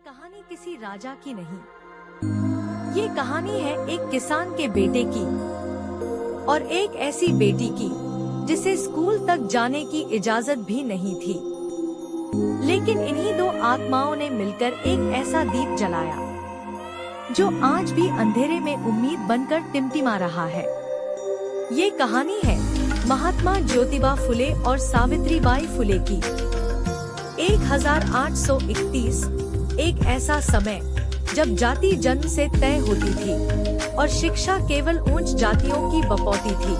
कहानी किसी राजा की नहीं, ये कहानी है एक किसान के बेटे की और एक ऐसी बेटी की जिसे स्कूल तक जाने की इजाजत भी नहीं थी। लेकिन इन्हीं दो आत्माओं ने मिलकर एक ऐसा दीप जलाया जो आज भी अंधेरे में उम्मीद बनकर टिमटिमा रहा है। ये कहानी है महात्मा ज्योतिबा फुले और सावित्रीबाई फुले की। 1831 एक ऐसा समय जब जाति जन्म से तय होती थी और शिक्षा केवल उच्च जातियों की बपौती थी।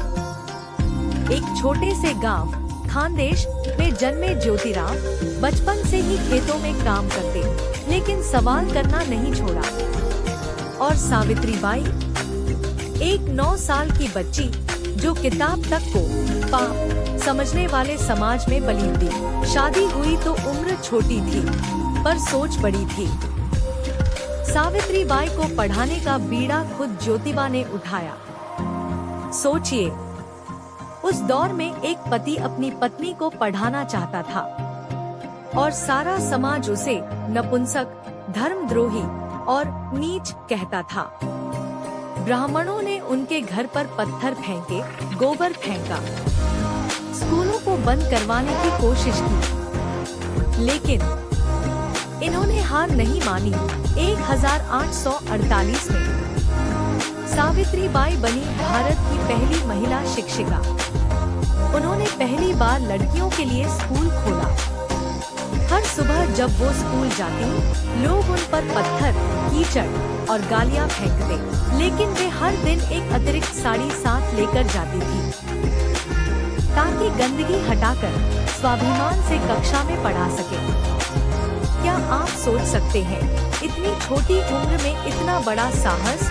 एक छोटे से गांव खानदेश में जन्मे ज्योतिराव बचपन से ही खेतों में काम करते, लेकिन सवाल करना नहीं छोड़ा। और सावित्रीबाई एक 9 साल की बच्ची जो किताब तक को पाप समझने वाले समाज में बली दी। शादी हुई तो उम्र छोटी थी पर सोच बड़ी थी। सावित्रीबाई को पढ़ाने का बीड़ा खुद ज्योतिबा ने उठाया। सोचिए, उस दौर में एक पति अपनी पत्नी को पढ़ाना चाहता था और सारा समाज उसे नपुंसक, धर्मद्रोही और नीच कहता था। ब्राह्मणों ने उनके घर पर पत्थर फेंके, गोबर फेंका, स्कूलों को बंद करवाने की कोशिश की, लेकिन इन्होंने हार नहीं मानी। 1848 में सावित्रीबाई बनी भारत की पहली महिला शिक्षिका। उन्होंने पहली बार लड़कियों के लिए स्कूल खोला। हर सुबह जब वो स्कूल जाती, लोग उन पर पत्थर, कीचड़ और गालियां फेंकते, लेकिन वे हर दिन एक अतिरिक्त साड़ी साथ लेकर जाती थी ताकि गंदगी हटाकर स्वाभिमान से कक्षा में पढ़ा सके। क्या आप सोच सकते हैं, इतनी छोटी उम्र में इतना बड़ा साहस?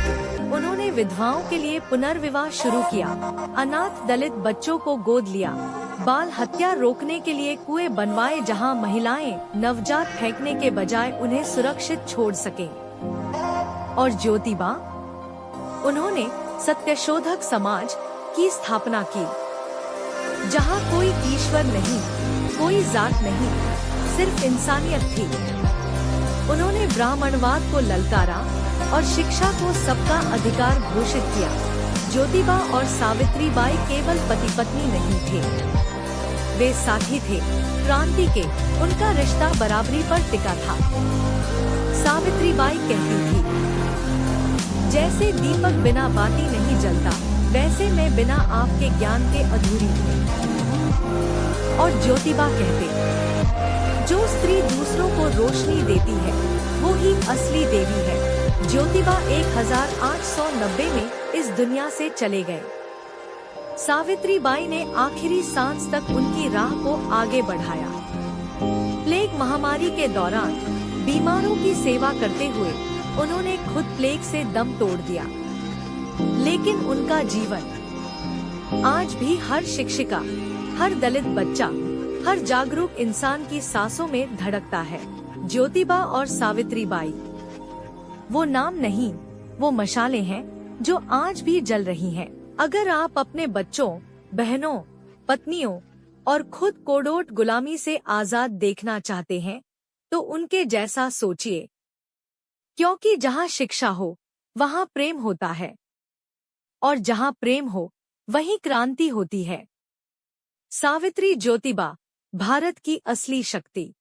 उन्होंने विधवाओं के लिए पुनर्विवाह शुरू किया, अनाथ दलित बच्चों को गोद लिया, बाल हत्या रोकने के लिए कुएं बनवाए जहां महिलाएं नवजात फेंकने के बजाय उन्हें सुरक्षित छोड़ सकें। और ज्योतिबा, उन्होंने सत्यशोधक समाज की स्थापना की, जहां कोई ईश्वर नहीं, कोई जात नहीं, सिर्फ इंसानियत थी। उन्होंने ब्राह्मणवाद को ललकारा और शिक्षा को सबका अधिकार घोषित किया। ज्योतिबा और सावित्रीबाई केवल पति पत्नी नहीं थे, वे साथी थे क्रांति के। उनका रिश्ता बराबरी पर टिका था। सावित्रीबाई कहती थी, जैसे दीपक बिना बाती नहीं जलता, वैसे मैं बिना आपके ज्ञान के अधूरी हूँ। और ज्योतिबा कहते, जो स्त्री दूसरों को रोशनी देती है वो ही असली देवी है। ज्योतिबा 1890 में इस दुनिया से चले गए। सावित्रीबाई ने आखिरी सांस तक उनकी राह को आगे बढ़ाया। प्लेग महामारी के दौरान बीमारों की सेवा करते हुए उन्होंने खुद प्लेग से दम तोड़ दिया, लेकिन उनका जीवन आज भी हर शिक्षिका, हर दलित बच्चा, हर जागरूक इंसान की सांसों में धड़कता है। ज्योतिबा और सावित्रीबाई वो नाम नहीं, वो मशालें हैं जो आज भी जल रही हैं। अगर आप अपने बच्चों, बहनों, पत्नियों और खुद को कोड़ोट गुलामी से आजाद देखना चाहते हैं तो उनके जैसा सोचिए, क्योंकि जहाँ शिक्षा हो वहाँ प्रेम होता है, और जहाँ प्रेम हो वहीं क्रांति होती है। सावित्री ज्योतिबा, भारत की असली शक्ति।